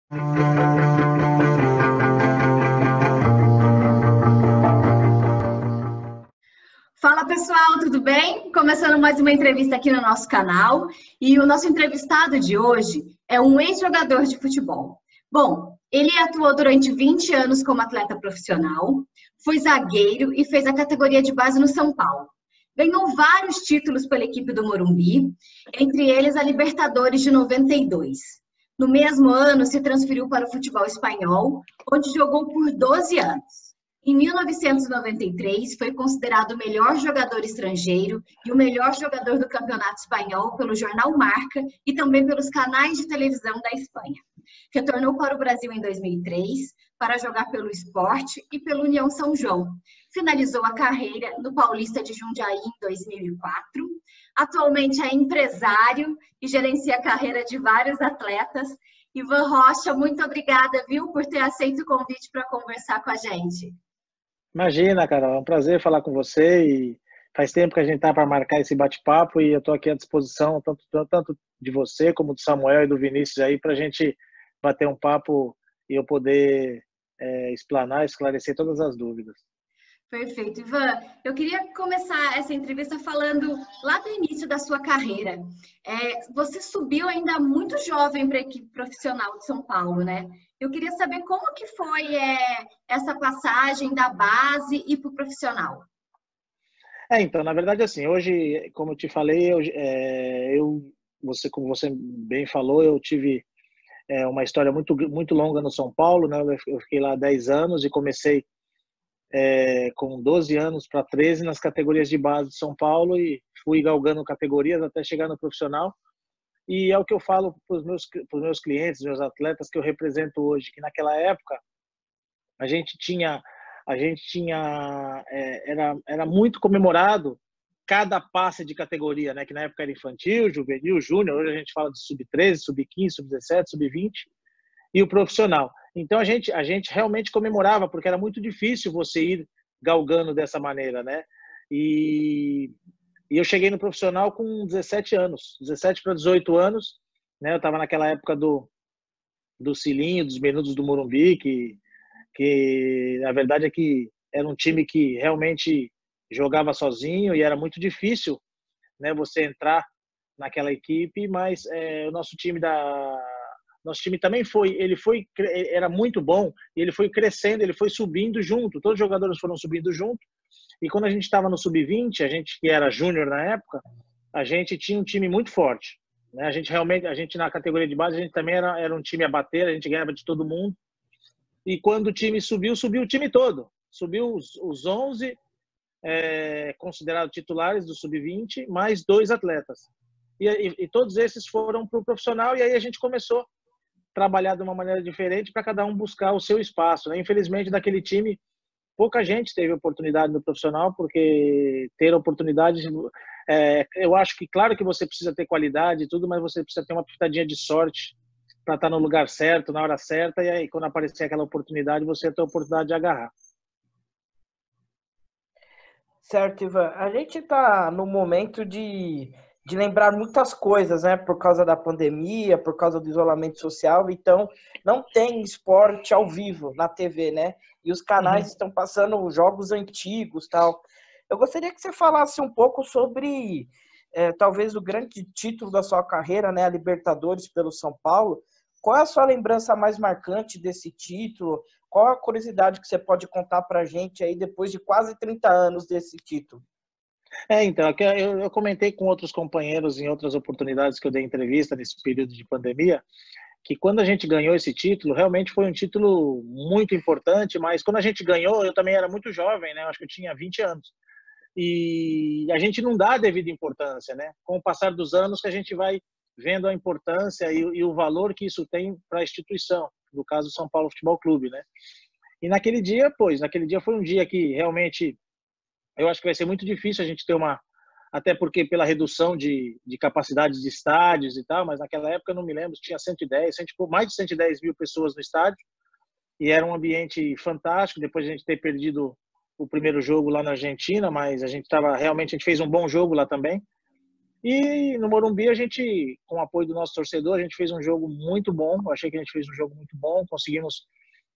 Fala pessoal, tudo bem? Começando mais uma entrevista aqui no nosso canal e o nosso entrevistado de hoje é um ex-jogador de futebol. Bom, ele atuou durante 20 anos como atleta profissional, foi zagueiro e fez a categoria de base no São Paulo. Ganhou vários títulos pela equipe do Morumbi, entre eles a Libertadores de 92. No mesmo ano, se transferiu para o futebol espanhol, onde jogou por 12 anos. Em 1993, foi considerado o melhor jogador estrangeiro e o melhor jogador do Campeonato Espanhol pelo jornal Marca e também pelos canais de televisão da Espanha. Retornou para o Brasil em 2003 para jogar pelo Sport e pelo União São João. Finalizou a carreira no Paulista de Jundiaí em 2004. Atualmente é empresário e gerencia a carreira de vários atletas. Ivan Rocha, muito obrigada, viu, por ter aceito o convite para conversar com a gente. Imagina, Carol, é um prazer falar com você e faz tempo que a gente tá para marcar esse bate-papo e eu estou aqui à disposição tanto de você como do Samuel e do Vinícius aí para a gente bater um papo e eu poder explanar, esclarecer todas as dúvidas. Perfeito. Ivan, eu queria começar essa entrevista falando lá do início da sua carreira. Você subiu ainda muito jovem para a equipe profissional de São Paulo, né? Eu queria saber como que foi essa passagem da base e para o profissional. Então, na verdade, assim, hoje, como eu te falei, como você bem falou, eu tive uma história muito longa no São Paulo, né? Eu fiquei lá 10 anos e comecei com 12 anos para 13 nas categorias de base de São Paulo e fui galgando categorias até chegar no profissional. E é o que eu falo para os meus clientes, meus atletas que eu represento hoje, que naquela época a gente tinha era muito comemorado cada passe de categoria, né? Que na época era infantil, juvenil, júnior, hoje a gente fala de sub-13, sub-15, sub-17, sub-20 e o profissional. Então a gente realmente comemorava, porque era muito difícil você ir galgando dessa maneira, né? E eu cheguei no profissional com 17 anos, 17 para 18 anos, né? Eu estava naquela época do Cilinho, dos Menudos do Morumbi, que a verdade é que era um time que realmente jogava sozinho e era muito difícil, né? Você entrar naquela equipe, mas o nosso time também era muito bom e ele foi crescendo, ele foi subindo junto, todos os jogadores foram subindo junto. E quando a gente estava no sub-20, a gente que era júnior na época, a gente tinha um time muito forte, né? A gente na categoria de base, a gente também era um time a bater, a gente ganhava de todo mundo. E quando o time subiu o time todo. Subiu os 11 considerados titulares do sub-20, mais 2 atletas. E todos esses foram para o profissional e aí a gente começou trabalhar de uma maneira diferente para cada um buscar o seu espaço, né? Infelizmente, daquele time, pouca gente teve oportunidade no profissional, porque ter oportunidade, eu acho que, claro que você precisa ter qualidade e tudo, mas você precisa ter uma pitadinha de sorte para estar no lugar certo, na hora certa, e aí quando aparecer aquela oportunidade, você tem a oportunidade de agarrar. Certo, Ivan. A gente está no momento de lembrar muitas coisas, né? Por causa da pandemia, por causa do isolamento social. Então, não tem esporte ao vivo na TV, né? E os canais estão passando jogos antigos, tal. Eu gostaria que você falasse um pouco sobre, talvez, o grande título da sua carreira, né? A Libertadores pelo São Paulo. Qual é a sua lembrança mais marcante desse título? Qual a curiosidade que você pode contar para a gente aí depois de quase 30 anos desse título? Então, eu comentei com outros companheiros em outras oportunidades que eu dei entrevista nesse período de pandemia, que quando a gente ganhou esse título, realmente foi um título muito importante, mas quando a gente ganhou, eu também era muito jovem, né? Eu acho que eu tinha 20 anos. E a gente não dá a devida importância, né? Com o passar dos anos que a gente vai vendo a importância e o valor que isso tem para a instituição, no caso do São Paulo Futebol Clube, né? E naquele dia foi um dia que realmente eu acho que vai ser muito difícil a gente ter até porque pela redução de capacidade de estádios e tal, mas naquela época eu não me lembro, tinha mais de 110 mil pessoas no estádio e era um ambiente fantástico, depois de a gente ter perdido o primeiro jogo lá na Argentina, mas a gente fez um bom jogo lá também. E no Morumbi, a gente, com o apoio do nosso torcedor, a gente fez um jogo muito bom. Eu achei que a gente fez um jogo muito bom. Conseguimos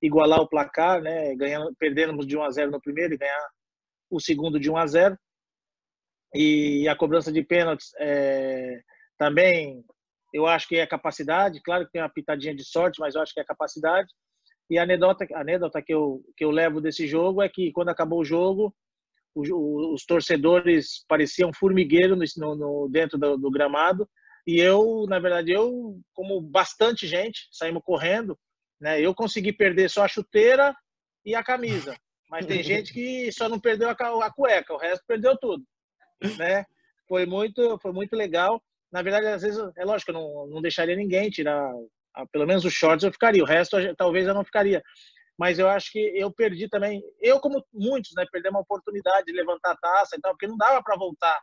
igualar o placar, né? Perdemos de 1-0 no primeiro e ganhar o segundo de 1-0. E a cobrança de pênaltis também, eu acho que é capacidade. Claro que tem uma pitadinha de sorte, mas eu acho que é capacidade. E a anedota que eu levo desse jogo é que, quando acabou o jogo, os torcedores pareciam formigueiro dentro do gramado, e na verdade, como bastante gente, saímos correndo, né? Eu consegui perder só a chuteira e a camisa, mas tem gente que só não perdeu a cueca, o resto perdeu tudo, né? Foi muito legal. Na verdade, às vezes, é lógico, eu não deixaria ninguém tirar, pelo menos os shorts eu ficaria, o resto talvez eu não ficaria. Mas eu acho que eu perdi também, eu como muitos, né, perdi uma oportunidade de levantar a taça e tal, porque não dava para voltar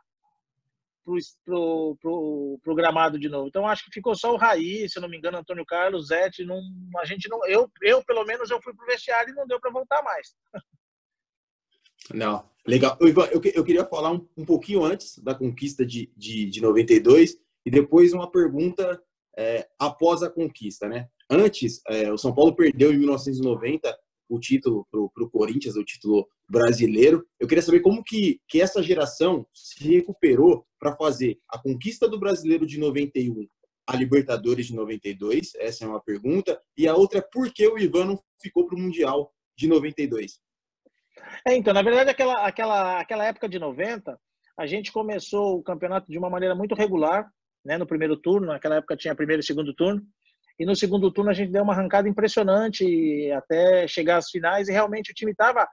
pro gramado de novo. Então acho que ficou só o Raí, se eu não me engano, Antônio Carlos, Zete, a gente não, eu pelo menos eu fui pro vestiário e não deu para voltar mais. Não, legal. Ivan, eu queria falar um pouquinho antes da conquista de 92 e depois uma pergunta após a conquista, né? Antes, o São Paulo perdeu em 1990 o título para o Corinthians, o título brasileiro. Eu queria saber como que essa geração se recuperou para fazer a conquista do Brasileiro de 91, a Libertadores de 92, essa é uma pergunta. E a outra é por que o Ivan não ficou para o Mundial de 92? Então, na verdade, aquela época de 90, a gente começou o campeonato de uma maneira muito regular, né? No primeiro turno, naquela época tinha primeiro e segundo turno, e no segundo turno a gente deu uma arrancada impressionante até chegar às finais, e realmente o time estava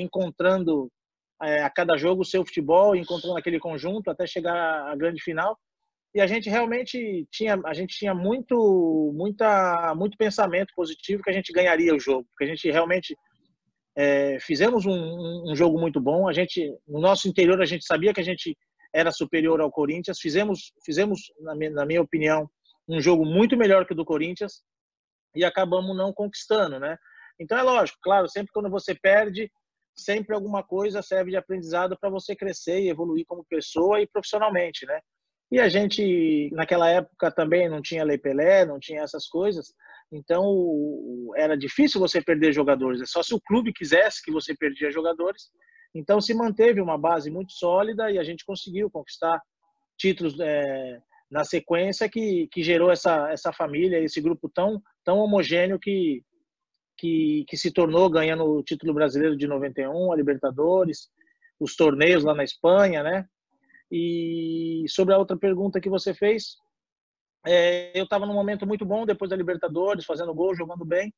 encontrando a cada jogo o seu futebol, encontrando aquele conjunto até chegar à grande final. E a gente realmente tinha muito pensamento positivo que a gente ganharia o jogo, porque a gente realmente fizemos um jogo muito bom. No nosso interior, a gente sabia que a gente era superior ao Corinthians. Fizemos na minha opinião, um jogo muito melhor que o do Corinthians e acabamos não conquistando, né? Então é lógico, claro, sempre quando você perde, sempre alguma coisa serve de aprendizado para você crescer e evoluir como pessoa e profissionalmente, né? E a gente, naquela época, também não tinha Lei Pelé, não tinha essas coisas, então era difícil você perder jogadores, é só se o clube quisesse que você perdia jogadores. Então se manteve uma base muito sólida e a gente conseguiu conquistar títulos na sequência que gerou essa família, esse grupo tão homogêneo que se tornou, ganhando o título brasileiro de 91, a Libertadores, os torneios lá na Espanha, né? E sobre a outra pergunta que você fez, eu estava num momento muito bom depois da Libertadores, fazendo gol, jogando bem.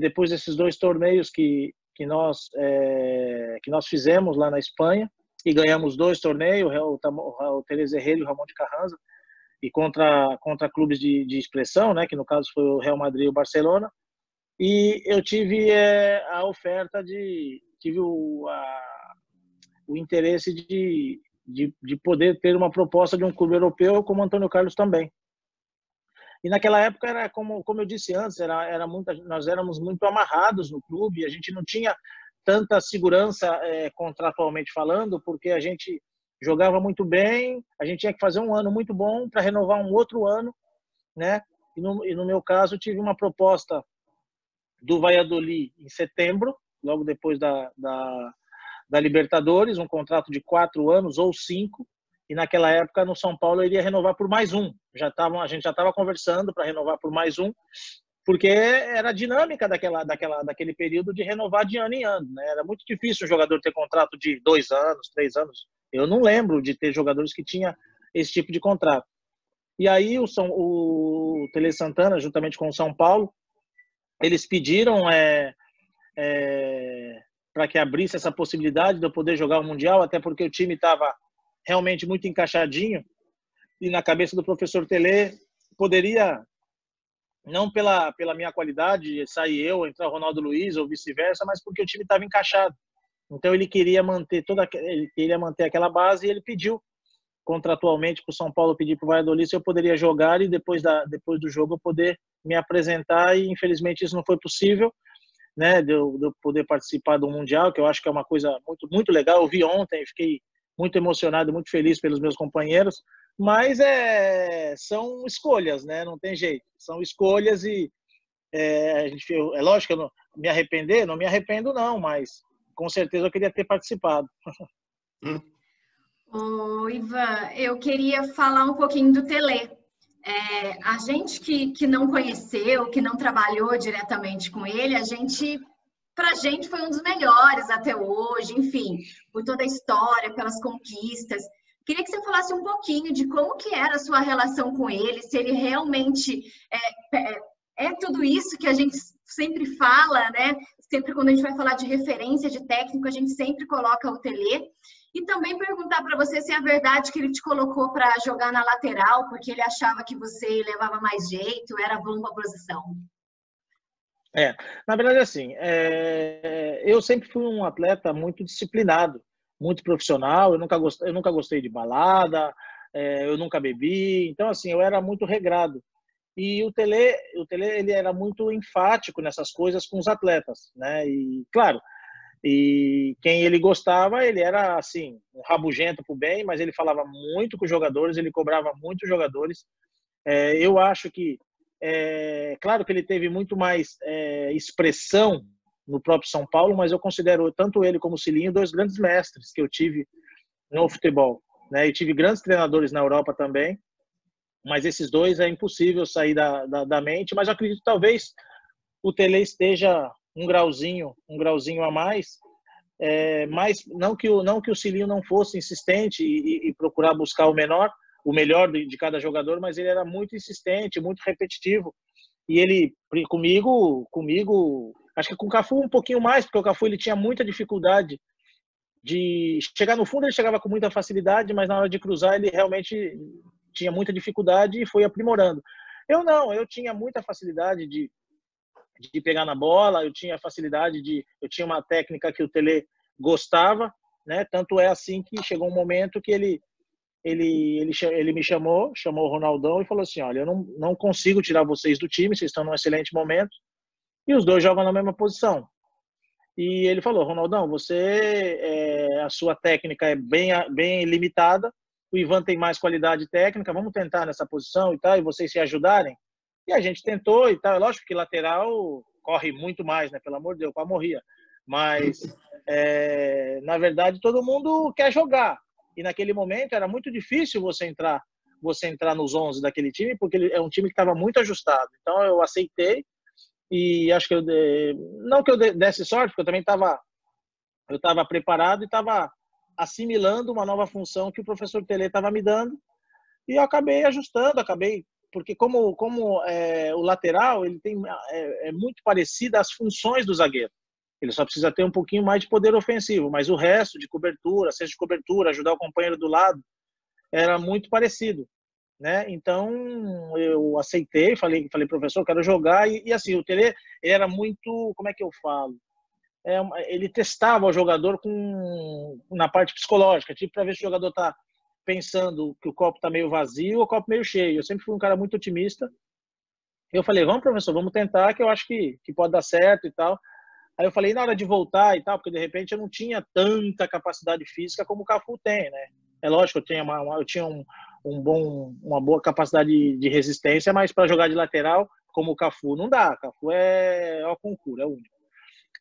Depois desses dois torneios que nós fizemos lá na Espanha, e ganhamos dois torneios, o Teresa Herrera e o Ramon de Carranza, e contra clubes de expressão, né, que no caso foi o Real Madrid e o Barcelona. E eu tive a oferta tive o interesse de poder ter uma proposta de um clube europeu, como o Antônio Carlos também. E naquela época, era como eu disse antes, nós éramos muito amarrados no clube, a gente não tinha tanta segurança contratualmente falando, porque a gente jogava muito bem, a gente tinha que fazer um ano muito bom para renovar um outro ano, né? E no meu caso, tive uma proposta do Valladolid em setembro, logo depois da Libertadores, um contrato de 4 anos ou 5, e naquela época no São Paulo eu iria renovar por mais um. A gente já estava conversando para renovar por mais um, porque era a dinâmica daquele período de renovar de ano em ano, né? Era muito difícil um jogador ter contrato de 2 anos, 3 anos. Eu não lembro de ter jogadores que tinham esse tipo de contrato. E aí o Tele Santana, juntamente com o São Paulo, eles pediram para que abrisse essa possibilidade de eu poder jogar o Mundial, até porque o time estava realmente muito encaixadinho, e na cabeça do professor Tele poderia, não pela minha qualidade, sair eu, entrar o Ronaldo Luiz ou vice-versa, mas porque o time estava encaixado. Então ele queria manter aquela base, e ele pediu contratualmente para o São Paulo, pedir para o Valladolid se eu poderia jogar e depois do jogo eu poder me apresentar, e infelizmente isso não foi possível, né, de eu poder participar do Mundial, que eu acho que é uma coisa muito, muito legal. Eu vi ontem, fiquei muito emocionado e muito feliz pelos meus companheiros, mas são escolhas, né? Não tem jeito. São escolhas e é lógico que eu não me arrepender, não me arrependo não, mas com certeza eu queria ter participado. Ô, Ivan, eu queria falar um pouquinho do Tele. A gente que não conheceu, que não trabalhou diretamente com ele, pra gente foi um dos melhores até hoje, enfim, por toda a história, pelas conquistas. Queria que você falasse um pouquinho de como que era a sua relação com ele, se ele realmente é tudo isso que a gente sempre fala, né? Sempre quando a gente vai falar de referência de técnico, a gente sempre coloca o Tele. E também perguntar para você se é verdade que ele te colocou para jogar na lateral, porque ele achava que você levava mais jeito, era bom para a posição. Na verdade, assim, eu sempre fui um atleta muito disciplinado, muito profissional, eu nunca gostei de balada, eu nunca bebi, então, assim, eu era muito regrado. E o Tele, ele era muito enfático nessas coisas com os atletas, né? E, claro, e quem ele gostava, ele era, assim, um rabugento pro bem, mas ele falava muito com os jogadores, ele cobrava muito os jogadores. Eu acho que, claro que ele teve muito mais expressão no próprio São Paulo, mas eu considero tanto ele como o Cilinho dois grandes mestres que eu tive no futebol, né? E tive grandes treinadores na Europa também, mas esses dois é impossível sair da mente, mas eu acredito que talvez o Tele esteja um grauzinho a mais, mas não que o Cilinho não fosse insistente e procurar buscar o melhor de cada jogador, mas ele era muito insistente, muito repetitivo. E ele, comigo, acho que com o Cafu um pouquinho mais, porque o Cafu ele tinha muita dificuldade de chegar no fundo, ele chegava com muita facilidade, mas na hora de cruzar ele realmente tinha muita dificuldade e foi aprimorando. Eu não, eu tinha muita facilidade de pegar na bola, eu tinha eu tinha uma técnica que o Tele gostava, né? Tanto é assim que chegou um momento que ele me chamou o Ronaldão e falou assim, olha, eu não consigo tirar vocês do time, vocês estão num excelente momento, e os dois jogam na mesma posição. E ele falou, Ronaldão, a sua técnica é bem limitada, o Ivan tem mais qualidade técnica, vamos tentar nessa posição e tal, e vocês se ajudarem. E a gente tentou e tal. É lógico que lateral corre muito mais, né? Pelo amor de Deus, quase morria. Mas, na verdade, todo mundo quer jogar. E naquele momento era muito difícil você entrar nos 11 daquele time, porque é um time que estava muito ajustado. Então eu aceitei e acho que não que eu desse sorte, porque eu também estava preparado e estava assimilando uma nova função que o professor Tele estava me dando, e eu acabei ajustando, porque como o lateral ele é muito parecido às funções do zagueiro, ele só precisa ter um pouquinho mais de poder ofensivo, mas o resto de cobertura, seja de cobertura, ajudar o companheiro do lado, era muito parecido, né? Então eu aceitei, falei professor, quero jogar, e assim, o Tele ele era muito, como é que eu falo? Ele testava o jogador na parte psicológica, tipo para ver se o jogador está pensando que o copo está meio vazio ou o copo meio cheio. Eu sempre fui um cara muito otimista. Eu falei, vamos, professor, vamos tentar, que eu acho que pode dar certo e tal. Aí eu falei, na hora de voltar e tal, porque de repente eu não tinha tanta capacidade física como o Cafu tem, né? É lógico, eu tinha uma boa capacidade de resistência, mas para jogar de lateral, como o Cafu, não dá. O Cafu é o concurso, é o único.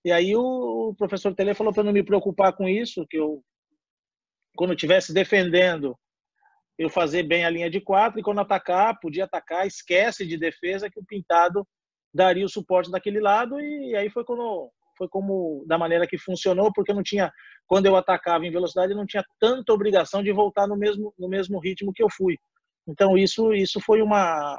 E aí o professor Tele falou para não me preocupar com isso, que quando eu estivesse defendendo, eu fazer bem a linha de 4, e quando podia atacar, esquece de defesa, que o Pintado daria o suporte daquele lado, e aí foi como da maneira que funcionou, porque eu não tinha, quando eu atacava em velocidade, eu não tinha tanta obrigação de voltar no mesmo ritmo que eu fui. Então isso foi uma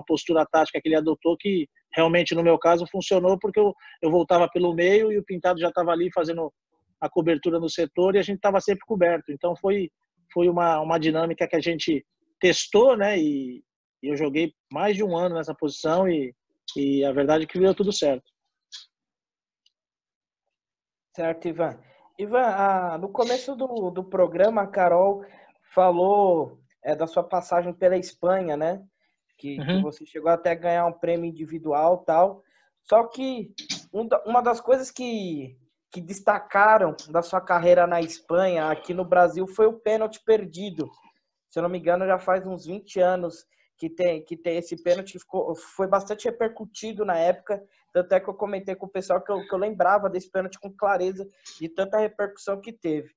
postura tática que ele adotou, que realmente no meu caso funcionou, porque eu voltava pelo meio e o Pintado já estava ali fazendo a cobertura no setor e a gente estava sempre coberto. Então foi uma dinâmica que a gente testou, né? E eu joguei mais de um ano nessa posição e a verdade é que deu tudo certo. Certo, Ivan. Ivan, no começo do programa, a Carol falou da sua passagem pela Espanha, né? Que você chegou até a ganhar um prêmio individual e tal. Só que uma das coisas que que destacaram da sua carreira na Espanha. Aqui no Brasil foi o pênalti perdido. Se eu não me engano, já faz uns 20 anos que tem esse pênalti, foi bastante repercutido na época, tanto é que eu comentei com o pessoal que eu lembrava desse pênalti com clareza, de tanta repercussão que teve.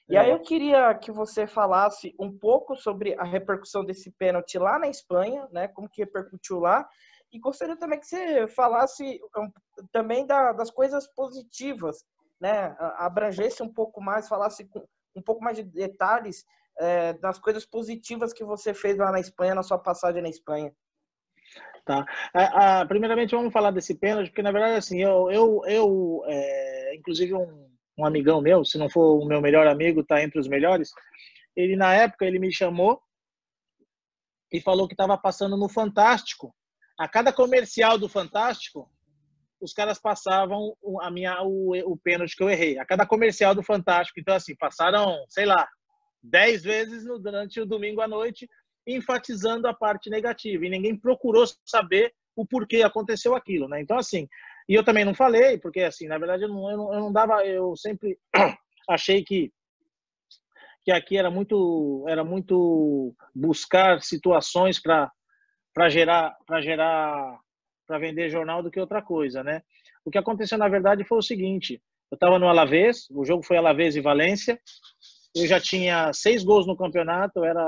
E aí eu queria que você falasse um pouco sobre a repercussão desse pênalti lá na Espanha, né? Como que repercutiu lá. E gostaria também que você falasse também das coisas positivas, né? Abrangesse um pouco mais, falasse com um pouco mais de detalhes das coisas positivas que você fez lá na Espanha, na sua passagem na Espanha. Tá. Primeiramente, vamos falar desse pênalti, porque, na verdade, assim, inclusive, um amigão meu, se não for o meu melhor amigo, tá entre os melhores, ele, na época, ele me chamou e falou que estava passando no Fantástico. A cada comercial do Fantástico, os caras passavam o pênalti que eu errei. A cada comercial do Fantástico. Então, assim, passaram, sei lá, 10 vezes durante o domingo à noite, enfatizando a parte negativa. E ninguém procurou saber o porquê aconteceu aquilo, né? Então, assim, e eu também não falei, porque, assim, na verdade, eu não dava... Eu sempre achei que aqui era muito buscar situações para vender jornal do que outra coisa, né? O que aconteceu, na verdade, foi o seguinte: eu estava no Alavés, o jogo foi Alavés e Valência, eu já tinha 6 gols no campeonato, eu era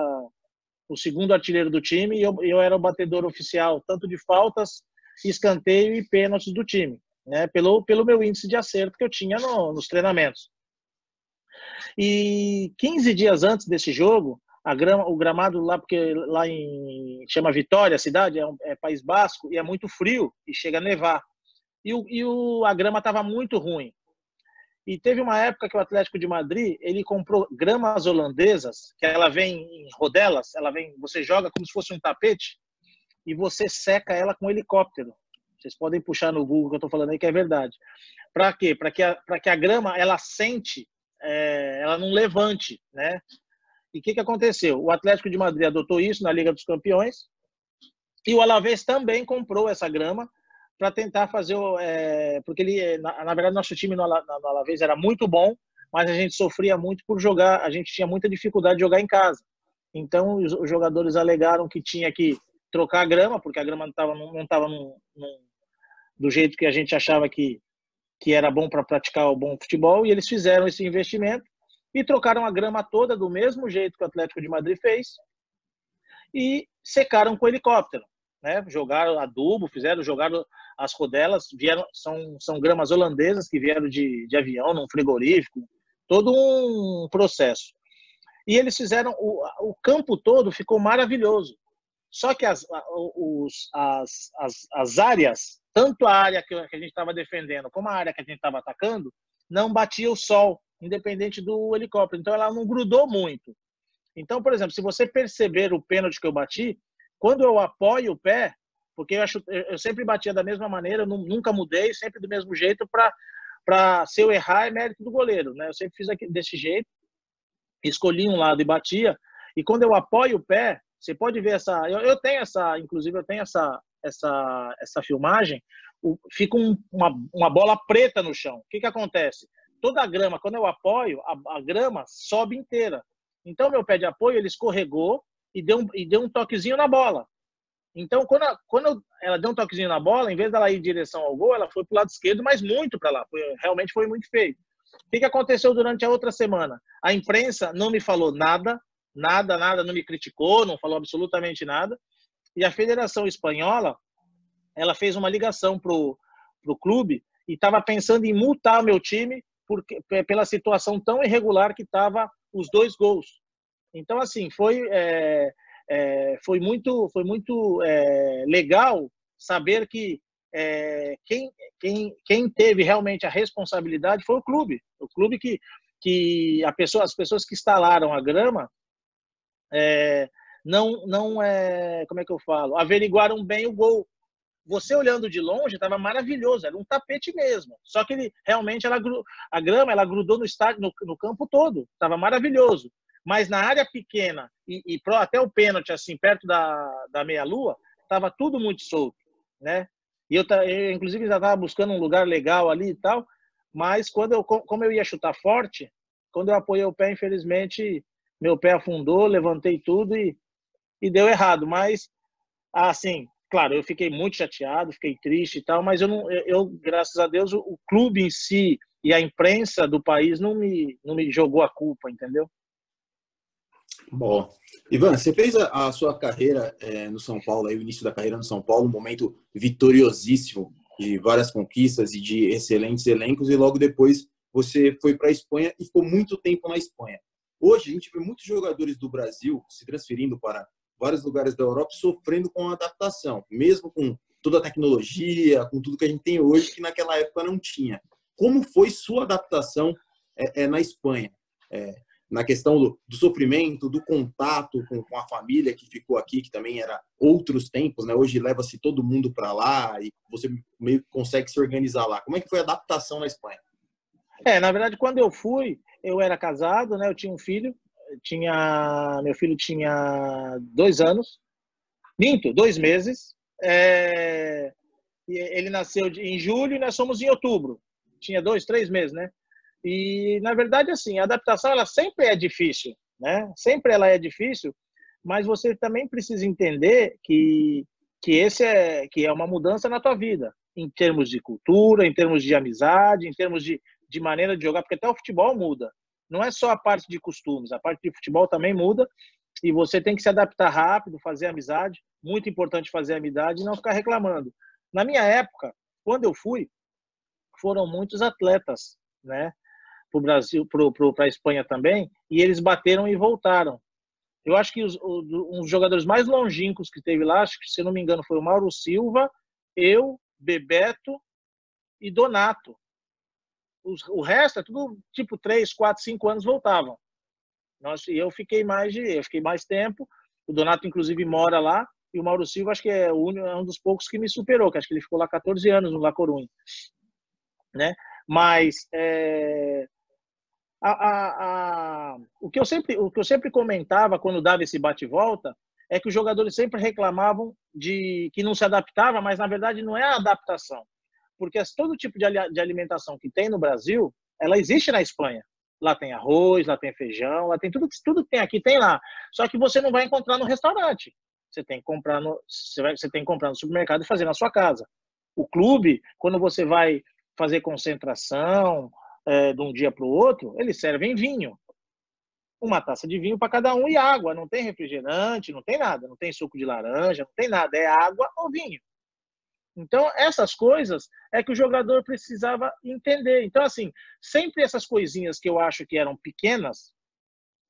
o segundo artilheiro do time e eu era o batedor oficial, tanto de faltas, escanteio e pênaltis do time, né? Pelo meu índice de acerto que eu tinha nos treinamentos. E 15 dias antes desse jogo, o gramado lá, porque lá chama Vitória, a cidade, é País Basco, e é muito frio, e chega a nevar. A grama estava muito ruim. E teve uma época que o Atlético de Madrid, ele comprou gramas holandesas, que ela vem em rodelas, você joga como se fosse um tapete, e você seca ela com um helicóptero. Vocês podem puxar no Google que eu estou falando aí, que é verdade. Para quê? Para que a grama, ela sente, ela não levante, né? E o que aconteceu? O Atlético de Madrid adotou isso na Liga dos Campeões e o Alavés também comprou essa grama para tentar fazer... porque na verdade, nosso time no Alavés era muito bom, mas a gente sofria muito por jogar, a gente tinha muita dificuldade de jogar em casa. Então, os jogadores alegaram que tinha que trocar a grama, porque a grama não estava do jeito que a gente achava que era bom para praticar o bom futebol, e eles fizeram esse investimento e trocaram a grama toda do mesmo jeito que o Atlético de Madrid fez e secaram com helicóptero, né? Jogaram adubo, jogaram as rodelas, são gramas holandesas que vieram de avião, num frigorífico, todo um processo. E eles fizeram, o campo todo ficou maravilhoso. Só que as áreas, tanto a área que a gente estava defendendo como a área que a gente estava atacando, não batia o sol, independente do helicóptero. Então, ela não grudou muito. Então, por exemplo, se você perceber o pênalti que eu bati, quando eu apoio o pé, porque eu sempre batia da mesma maneira, eu nunca mudei, sempre do mesmo jeito, se eu errar é mérito do goleiro, né? Eu sempre fiz desse jeito, escolhi um lado e batia, e quando eu apoio o pé, você pode ver inclusive eu tenho essa filmagem, fica uma bola preta no chão. O que acontece? Toda a grama, quando eu apoio, a grama sobe inteira. Então, meu pé de apoio, ele escorregou e deu um toquezinho na bola. Então, quando ela deu um toquezinho na bola, em vez dela ir em direção ao gol, ela foi para o lado esquerdo, mas muito para lá. Realmente foi muito feio. O que aconteceu durante a outra semana? A imprensa não me falou nada, não me criticou, não falou absolutamente nada. E a Federação Espanhola, ela fez uma ligação pro clube e estava pensando em multar o meu time pela situação tão irregular que estava os 2 gols. Então, assim, foi muito legal saber que quem teve realmente a responsabilidade foi o clube. O clube que as pessoas que instalaram a grama como é que eu falo? Averiguaram bem o gol. Você olhando de longe estava maravilhoso, era um tapete mesmo. Só que realmente a grama ela grudou no estádio, no campo todo, estava maravilhoso. Mas na área pequena e até o pênalti assim perto da meia-lua estava tudo muito solto, né? E eu inclusive já estava buscando um lugar legal ali e tal, Mas como eu ia chutar forte, quando eu apoiei o pé, infelizmente, meu pé afundou, levantei tudo e deu errado. Mas, assim, claro, eu fiquei muito chateado, fiquei triste e tal, mas graças a Deus, o clube em si e a imprensa do país não me jogou a culpa, entendeu? Bom, Ivan, você fez a sua carreira no São Paulo, aí, o início da carreira no São Paulo, um momento vitoriosíssimo de várias conquistas e de excelentes elencos, e logo depois você foi para a Espanha e ficou muito tempo na Espanha. Hoje, a gente vê muitos jogadores do Brasil se transferindo para vários lugares da Europa sofrendo com a adaptação, mesmo com toda a tecnologia, com tudo que a gente tem hoje, que naquela época não tinha. Como foi sua adaptação na Espanha? Na questão do sofrimento, do contato com a família que ficou aqui, que também era outros tempos, né? Hoje leva-se todo mundo para lá e você meio que consegue se organizar lá. Como é que foi a adaptação na Espanha? Na verdade, quando eu fui, eu era casado, né? Eu tinha um filho, meu filho tinha 2 anos, 2 meses. Ele nasceu em julho e nós somos em outubro. Tinha 2, 3 meses, né? E, na verdade, assim, a adaptação, ela sempre é difícil, né? Sempre ela é difícil, mas você também precisa entender que é uma mudança na tua vida, em termos de cultura, em termos de amizade, em termos de maneira de jogar, porque até o futebol muda. Não é só a parte de costumes, a parte de futebol também muda e você tem que se adaptar rápido, fazer amizade. Muito importante fazer amizade e não ficar reclamando. Na minha época, quando eu fui, foram muitos atletas, né? Para o Brasil, para a Espanha também, e eles bateram e voltaram. Eu acho que um dos jogadores mais longínquos que teve lá, acho que, se não me engano, foi o Mauro Silva, eu, Bebeto e Donato. O resto é tudo tipo 3, 4, 5 anos voltavam. Eu fiquei mais tempo. O Donato, inclusive, mora lá. E o Mauro Silva, acho que é um dos poucos que me superou, que acho que ele ficou lá 14 anos no La Coruña. Né? Mas o que eu sempre comentava quando dava esse bate-volta é que os jogadores sempre reclamavam de que não se adaptava, mas na verdade não é a adaptação, porque todo tipo de alimentação que tem no Brasil, ela existe na Espanha. Lá tem arroz, lá tem feijão, lá tem tudo que tem aqui, tem lá. Só que você não vai encontrar no restaurante. Você tem que comprar no supermercado e fazer na sua casa. O clube, quando você vai fazer concentração de um dia para o outro, eles servem vinho. Uma taça de vinho para cada um e água. Não tem refrigerante, não tem nada. Não tem suco de laranja, não tem nada. É água ou vinho. Então, essas coisas é que o jogador precisava entender. Então, assim, sempre essas coisinhas que eu acho que eram pequenas,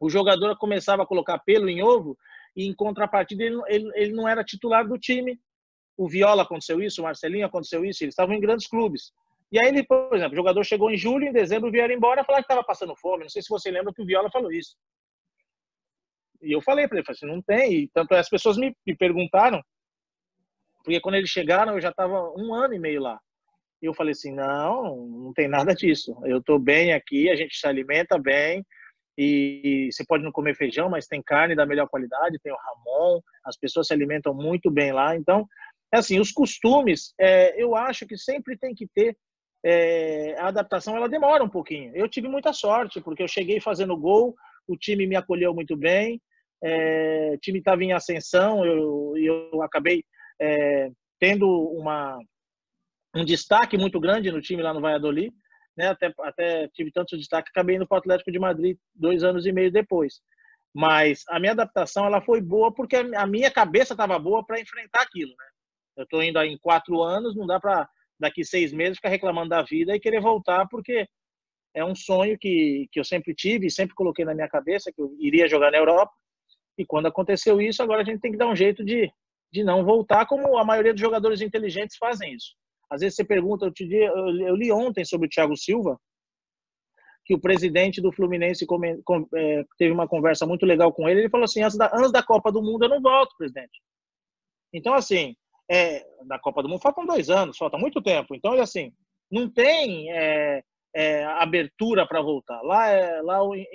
o jogador começava a colocar pelo em ovo e, em contrapartida, ele não era titular do time. O Viola aconteceu isso, o Marcelinho aconteceu isso, eles estavam em grandes clubes. E aí, por exemplo, o jogador chegou em julho, em dezembro vieram embora falar que estava passando fome. Não sei se você lembra que o Viola falou isso. E eu falei para ele, assim, não tem. E tanto as pessoas me perguntaram, porque quando eles chegaram, eu já estava 1 ano e meio lá. E eu falei assim, não tem nada disso. Eu estou bem aqui, a gente se alimenta bem, e você pode não comer feijão, mas tem carne da melhor qualidade, tem o Ramon, as pessoas se alimentam muito bem lá. Então, assim, os costumes, eu acho que sempre tem que ter, a adaptação, ela demora um pouquinho. Eu tive muita sorte, porque eu cheguei fazendo gol, o time me acolheu muito bem, o time estava em ascensão, eu acabei tendo um destaque muito grande no time lá no Valladolid, né? Até tive tanto destaque, acabei indo para o Atlético de Madrid 2 anos e meio depois. Mas a minha adaptação ela foi boa porque a minha cabeça estava boa para enfrentar aquilo, né? Eu estou indo aí em 4 anos, não dá para daqui 6 meses ficar reclamando da vida e querer voltar, porque é um sonho que eu sempre tive e sempre coloquei na minha cabeça que eu iria jogar na Europa. E quando aconteceu isso, agora a gente tem que dar um jeito de não voltar, como a maioria dos jogadores inteligentes fazem isso. Às vezes você pergunta, eu li ontem sobre o Thiago Silva, que o presidente do Fluminense teve uma conversa muito legal com ele. Ele falou assim, antes da Copa do Mundo eu não volto, presidente. Então, assim, da Copa do Mundo faltam 2 anos, falta muito tempo. Então, assim, não tem abertura para voltar. Lá,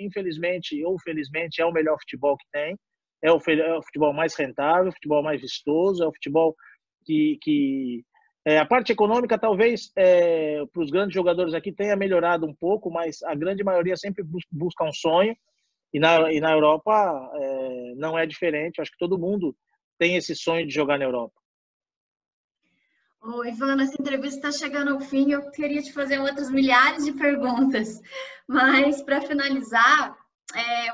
infelizmente ou felizmente, é o melhor futebol que tem. É o futebol mais rentável, o futebol mais vistoso, é o futebol que A parte econômica, talvez, para os grandes jogadores aqui tenha melhorado um pouco, mas a grande maioria sempre busca um sonho. E na Europa não é diferente. Acho que todo mundo tem esse sonho de jogar na Europa. Ô, Ivana, essa entrevista está chegando ao fim. Eu queria te fazer outras milhares de perguntas. Mas, para finalizar,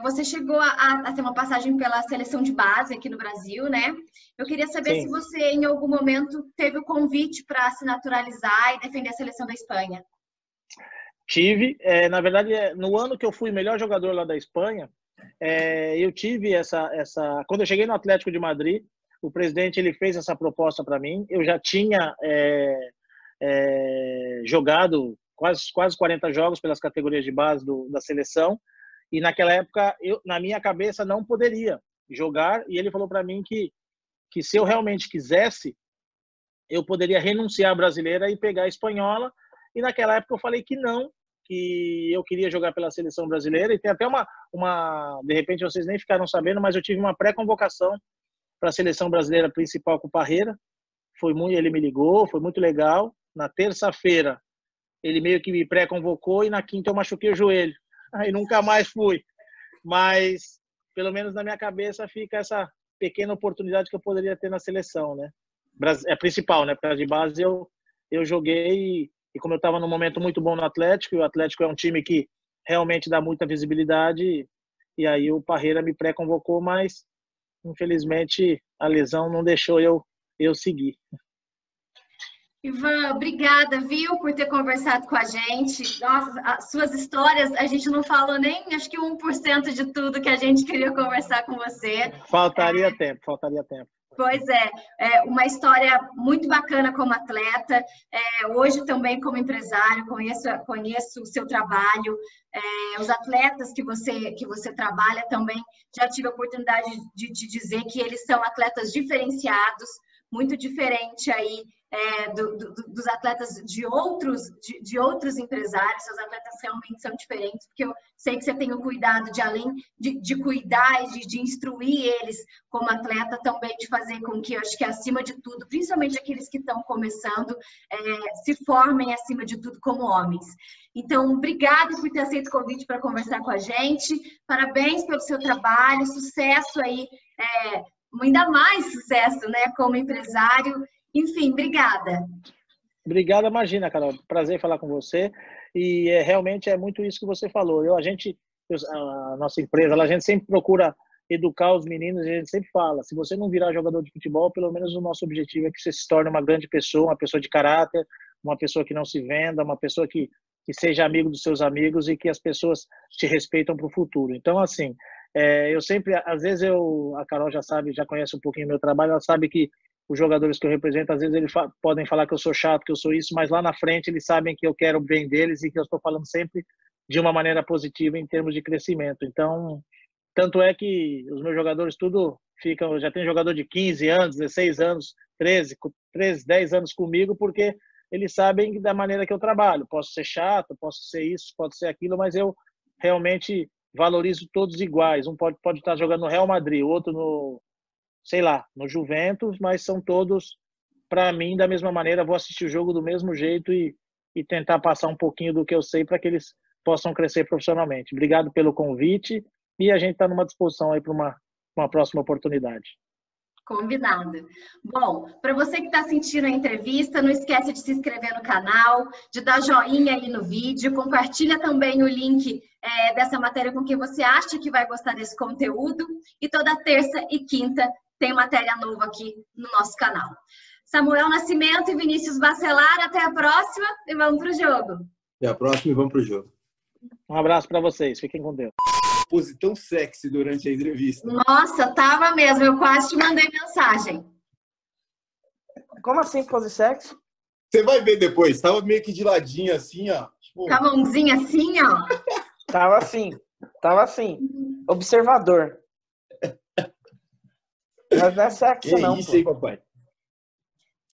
você chegou a ter uma passagem pela seleção de base aqui no Brasil, né? Eu queria saber Sim. se você, em algum momento, teve o convite para se naturalizar e defender a seleção da Espanha. Tive. Na verdade, no ano que eu fui melhor jogador lá da Espanha, eu tive essa... Quando eu cheguei no Atlético de Madrid, o presidente ele fez essa proposta para mim. Eu já tinha jogado quase 40 jogos pelas categorias de base da seleção. E naquela época, na minha cabeça, não poderia jogar. E ele falou para mim que se eu realmente quisesse, eu poderia renunciar à brasileira e pegar a espanhola. E naquela época eu falei que não, que eu queria jogar pela seleção brasileira. E tem até de repente vocês nem ficaram sabendo, mas eu tive uma pré-convocação para a seleção brasileira principal com o Parreira. Ele me ligou, foi muito legal. Na terça-feira, ele meio que me pré-convocou e na quinta eu machuquei o joelho. Aí nunca mais fui. Mas, pelo menos na minha cabeça, fica essa pequena oportunidade que eu poderia ter na seleção, né? É principal, né? Para de base eu joguei e como eu estava num momento muito bom no Atlético, e o Atlético é um time que realmente dá muita visibilidade, e aí o Parreira me pré-convocou, mas infelizmente a lesão não deixou eu seguir. Ivan, obrigada, viu, por ter conversado com a gente. Nossa, as suas histórias, a gente não falou nem, acho que 1% de tudo que a gente queria conversar com você. Faltaria tempo. Pois é, uma história muito bacana como atleta, hoje também como empresário, conheço o seu trabalho, os atletas que você trabalha também, já tive a oportunidade de te dizer que eles são atletas diferenciados, muito diferente aí dos atletas de outros empresários. Seus atletas realmente são diferentes, porque eu sei que você tem o cuidado de, além de cuidar e de instruir eles como atleta, também de fazer com que, eu acho que acima de tudo, principalmente aqueles que estão começando, se formem acima de tudo como homens. Então, obrigada por ter aceito o convite para conversar com a gente, parabéns pelo seu trabalho, sucesso aí, ainda mais sucesso, né, como empresário. Enfim, obrigada. Obrigado, imagina, Carol. Prazer falar com você. E realmente é muito isso que você falou. A nossa empresa, a gente sempre procura educar os meninos e a gente sempre fala, se você não virar jogador de futebol, pelo menos o nosso objetivo é que você se torne uma grande pessoa, uma pessoa de caráter, uma pessoa que não se venda, uma pessoa que seja amigo dos seus amigos e que as pessoas te respeitam para o futuro. Então, assim, eu sempre, às vezes a Carol já sabe, já conhece um pouquinho o meu trabalho, ela sabe que os jogadores que eu represento, às vezes eles podem falar que eu sou chato, que eu sou isso, mas lá na frente eles sabem que eu quero o bem deles e que eu estou falando sempre de uma maneira positiva em termos de crescimento. Então, tanto é que os meus jogadores tudo ficam, já tem jogador de 15 anos, 16 anos, 13, 10 anos comigo, porque eles sabem da maneira que eu trabalho. Posso ser chato, posso ser isso, pode ser aquilo, mas eu realmente valorizo todos iguais. Um pode estar jogando no Real Madrid, o outro no Juventus, mas são todos, para mim, da mesma maneira. Vou assistir o jogo do mesmo jeito e tentar passar um pouquinho do que eu sei para que eles possam crescer profissionalmente. Obrigado pelo convite e a gente está numa disposição aí para uma próxima oportunidade. Combinado. Bom, para você que está assistindo a entrevista, não esquece de se inscrever no canal, de dar joinha aí no vídeo, compartilha também o link dessa matéria com quem você acha que vai gostar desse conteúdo, e toda terça e quinta tem matéria nova aqui no nosso canal. Samuel Nascimento e Vinícius Bacelar, até a próxima e vamos para o jogo. Até a próxima e vamos para o jogo. Um abraço para vocês, fiquem com Deus. Pose tão sexy durante a entrevista. Nossa, tava mesmo, eu quase te mandei mensagem. Como assim, pose sexy? Você vai ver depois, tava meio que de ladinho assim, ó. Tipo... Com a mãozinha assim, ó. Tava assim. Observador. Mas não é sexy, não. Isso aí, papai.